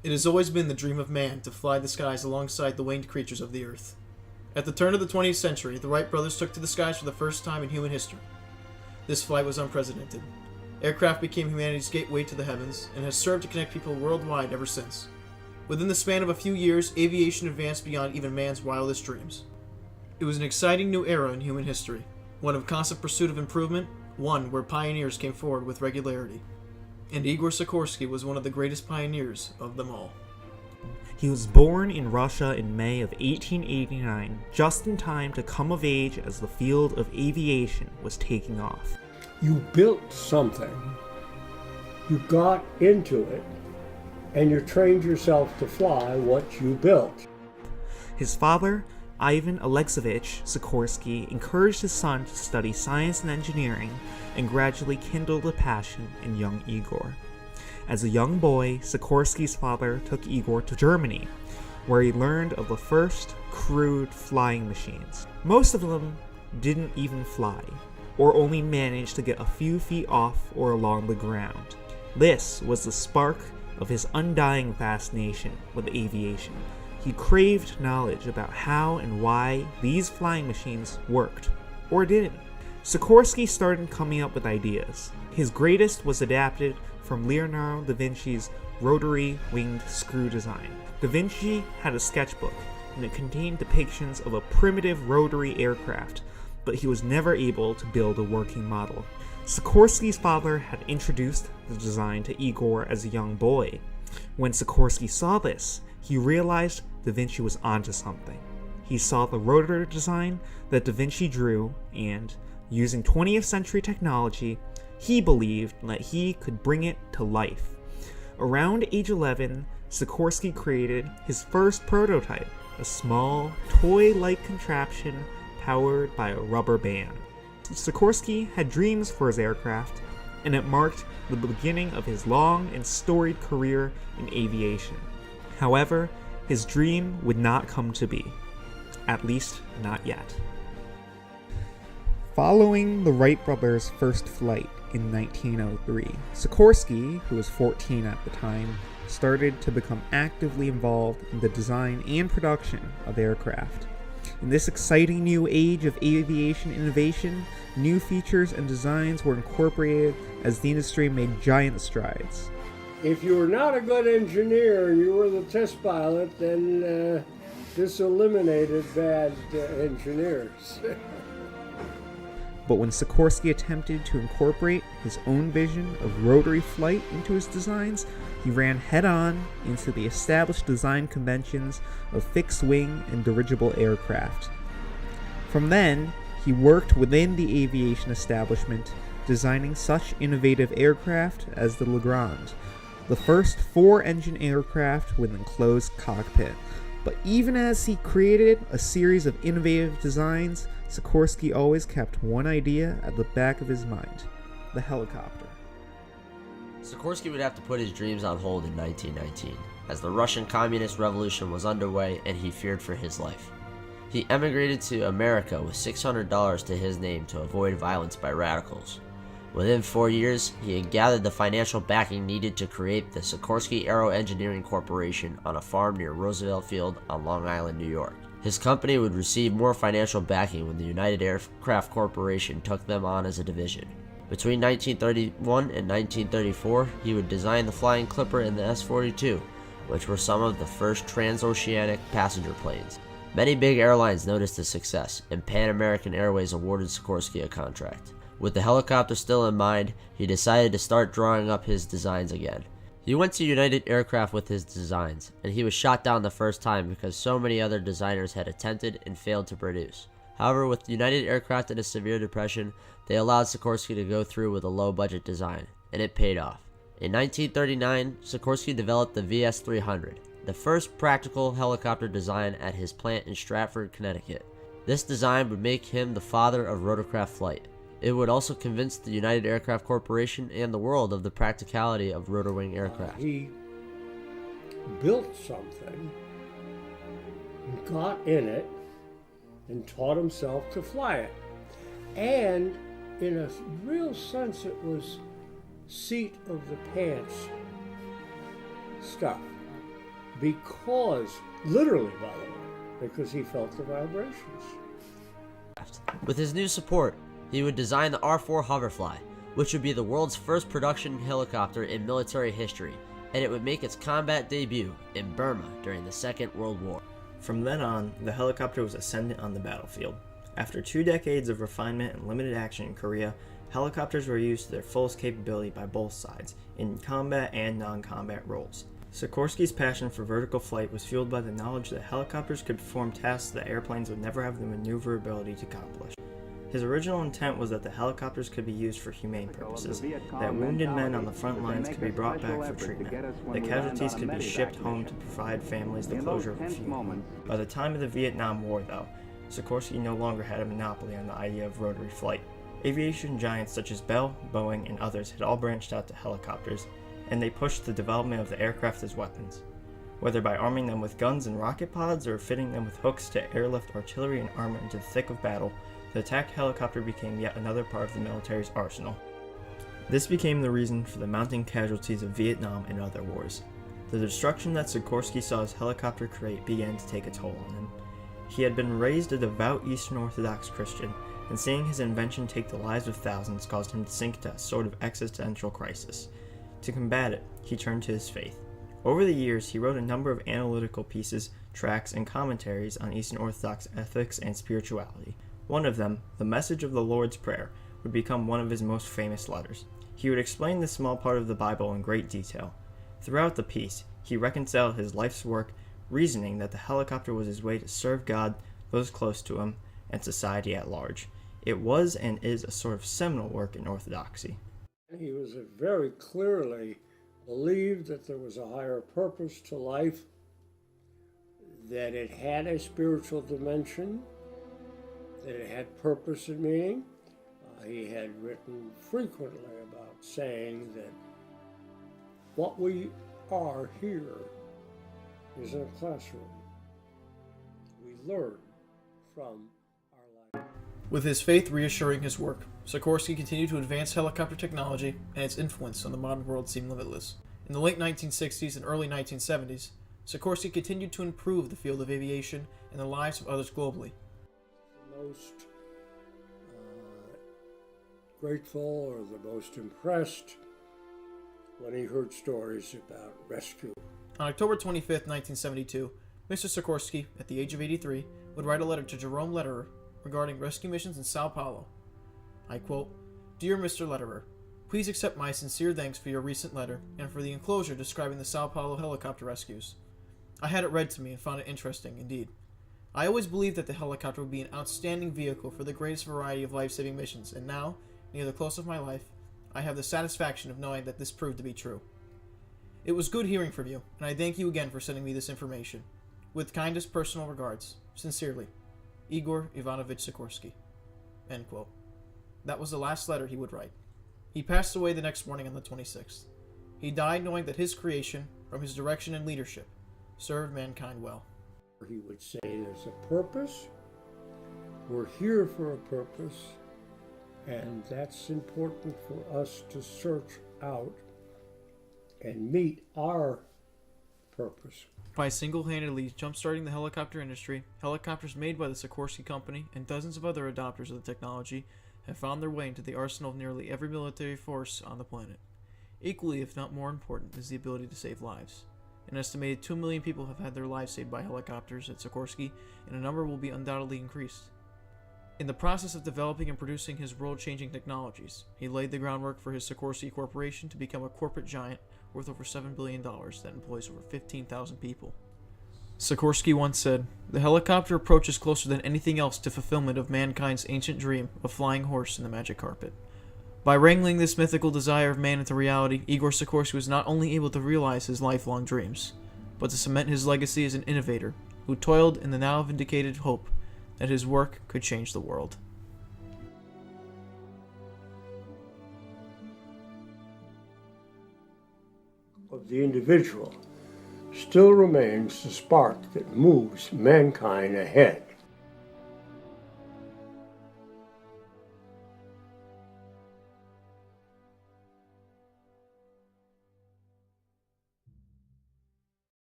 It has always been the dream of man to fly the skies alongside the winged creatures of the earth. At the turn of the 20th century, the Wright brothers took to the skies for the first time in human history. This flight was unprecedented. Aircraft became humanity's gateway to the heavens, and has served to connect people worldwide ever since. Within the span of a few years, aviation advanced beyond even man's wildest dreams. It was an exciting new era in human history, one of constant pursuit of improvement, one where pioneers came forward with regularity. And Igor Sikorsky was one of the greatest pioneers of them all. He was born in Russia in May of 1889, just in time to come of age as the field of aviation was taking off. You built something, you got into it, and you trained yourself to fly what you built. His father, Ivan Alexeyevich Sikorsky, encouraged his son to study science and engineering and gradually kindled a passion in young Igor. As a young boy, Sikorsky's father took Igor to Germany, where he learned of the first crude flying machines. Most of them didn't even fly, or only managed to get a few feet off or along the ground. This was the spark of his undying fascination with aviation. He craved knowledge about how and why these flying machines worked, or didn't. Sikorsky started coming up with ideas. His greatest was adapted from Leonardo da Vinci's rotary winged screw design. Da Vinci had a sketchbook, and it contained depictions of a primitive rotary aircraft, but he was never able to build a working model. Sikorsky's father had introduced the design to Igor as a young boy. When Sikorsky saw this, he realized Da Vinci was onto something. He saw the rotor design that Da Vinci drew, and, using 20th century technology, he believed that he could bring it to life. Around age 11, Sikorsky created his first prototype, a small, toy-like contraption powered by a rubber band. Sikorsky had dreams for his aircraft, and it marked the beginning of his long and storied career in aviation. However, his dream would not come to be. At least, not yet. Following the Wright brothers' first flight in 1903, Sikorsky, who was 14 at the time, started to become actively involved in the design and production of aircraft. In this exciting new age of aviation innovation, new features and designs were incorporated as the industry made giant strides. If you were not a good engineer and you were the test pilot, then this eliminated bad engineers. But when Sikorsky attempted to incorporate his own vision of rotary flight into his designs, he ran head-on into the established design conventions of fixed-wing and dirigible aircraft. From then, he worked within the aviation establishment, designing such innovative aircraft as the Legrand, the first four-engine aircraft with an enclosed cockpit. But even as he created a series of innovative designs, Sikorsky always kept one idea at the back of his mind: the helicopter. Sikorsky would have to put his dreams on hold in 1919, as the Russian Communist Revolution was underway and he feared for his life. He emigrated to America with $600 to his name to avoid violence by radicals. Within 4 years, he had gathered the financial backing needed to create the Sikorsky Aero Engineering Corporation on a farm near Roosevelt Field on Long Island, New York. His company would receive more financial backing when the United Aircraft Corporation took them on as a division. Between 1931 and 1934, he would design the Flying Clipper and the S-42, which were some of the first transoceanic passenger planes. Many big airlines noticed his success, and Pan American Airways awarded Sikorsky a contract. With the helicopter still in mind, he decided to start drawing up his designs again. He went to United Aircraft with his designs, and he was shot down the first time because so many other designers had attempted and failed to produce. However, with United Aircraft in a severe depression, they allowed Sikorsky to go through with a low-budget design, and it paid off. In 1939, Sikorsky developed the VS-300, the first practical helicopter design at his plant in Stratford, Connecticut. This design would make him the father of rotorcraft flight. It would also convince the United Aircraft Corporation and the world of the practicality of rotor-wing aircraft. He built something, got in it, and taught himself to fly it. And in a real sense, it was seat of the pants stuff. because, literally by the way, because he felt the vibrations. With his new support, he would design the R-4 Hoverfly, which would be the world's first production helicopter in military history, and it would make its combat debut in Burma during the Second World War. From then on, the helicopter was ascendant on the battlefield. After 2 decades of refinement and limited action in Korea, helicopters were used to their fullest capability by both sides, in combat and non-combat roles. Sikorsky's passion for vertical flight was fueled by the knowledge that helicopters could perform tasks that airplanes would never have the maneuverability to accomplish. His original intent was that the helicopters could be used for humane purposes, that wounded men on the front lines could be brought back for treatment, that casualties could be shipped home to provide families the closure of a funeral. By the time of the Vietnam War, though, Sikorsky no longer had a monopoly on the idea of rotary flight. Aviation giants such as Bell, Boeing, and others had all branched out to helicopters, and they pushed the development of the aircraft as weapons. Whether by arming them with guns and rocket pods or fitting them with hooks to airlift artillery and armor into the thick of battle, the attack helicopter became yet another part of the military's arsenal. This became the reason for the mounting casualties of Vietnam and other wars. The destruction that Sikorsky saw his helicopter create began to take a toll on him. He had been raised a devout Eastern Orthodox Christian, and seeing his invention take the lives of thousands caused him to sink into a sort of existential crisis. To combat it, he turned to his faith. Over the years, he wrote a number of analytical pieces, tracts, and commentaries on Eastern Orthodox ethics and spirituality. One of them, The Message of the Lord's Prayer, would become one of his most famous letters. He would explain this small part of the Bible in great detail. Throughout the piece, he reconciled his life's work, reasoning that the helicopter was his way to serve God, those close to him, and society at large. It was and is a sort of seminal work in orthodoxy. He was very clearly believed that there was a higher purpose to life, that it had a spiritual dimension, that it had purpose and meaning. He had written frequently about saying that what we are here is in a classroom. We learn from our life. With his faith reassuring his work, Sikorsky continued to advance helicopter technology, and its influence on the modern world seemed limitless. In the late 1960s and early 1970s, Sikorsky continued to improve the field of aviation and the lives of others globally. The most grateful or the most impressed when he heard stories about rescue. On October 25th, 1972, Mr. Sikorsky, at the age of 83, would write a letter to Jerome Lederer regarding rescue missions in Sao Paulo. I quote, "Dear Mr. Lederer, please accept my sincere thanks for your recent letter and for the enclosure describing the Sao Paulo helicopter rescues. I had it read to me and found it interesting indeed. I always believed that the helicopter would be an outstanding vehicle for the greatest variety of life-saving missions, and now, near the close of my life, I have the satisfaction of knowing that this proved to be true. It was good hearing from you, and I thank you again for sending me this information. With kindest personal regards, sincerely, Igor Ivanovich Sikorsky." End quote. That was the last letter he would write. He passed away the next morning on the 26th. He died knowing that his creation, from his direction and leadership, served mankind well. He would say there's a purpose, we're here for a purpose, and that's important for us to search out and meet our purpose. By single-handedly jump-starting the helicopter industry, helicopters made by the Sikorsky Company and dozens of other adopters of the technology have found their way into the arsenal of nearly every military force on the planet. Equally, if not more important, is the ability to save lives. An estimated 2 million people have had their lives saved by helicopters at Sikorsky, and a number will be undoubtedly increased. In the process of developing and producing his world-changing technologies, he laid the groundwork for his Sikorsky Corporation to become a corporate giant worth over $7 billion that employs over 15,000 people. Sikorsky once said, "The helicopter approaches closer than anything else to fulfillment of mankind's ancient dream of flying horse in the magic carpet." By wrangling this mythical desire of man into reality, Igor Sikorsky was not only able to realize his lifelong dreams, but to cement his legacy as an innovator who toiled in the now vindicated hope that his work could change the world. Of the individual still remains the spark that moves mankind ahead.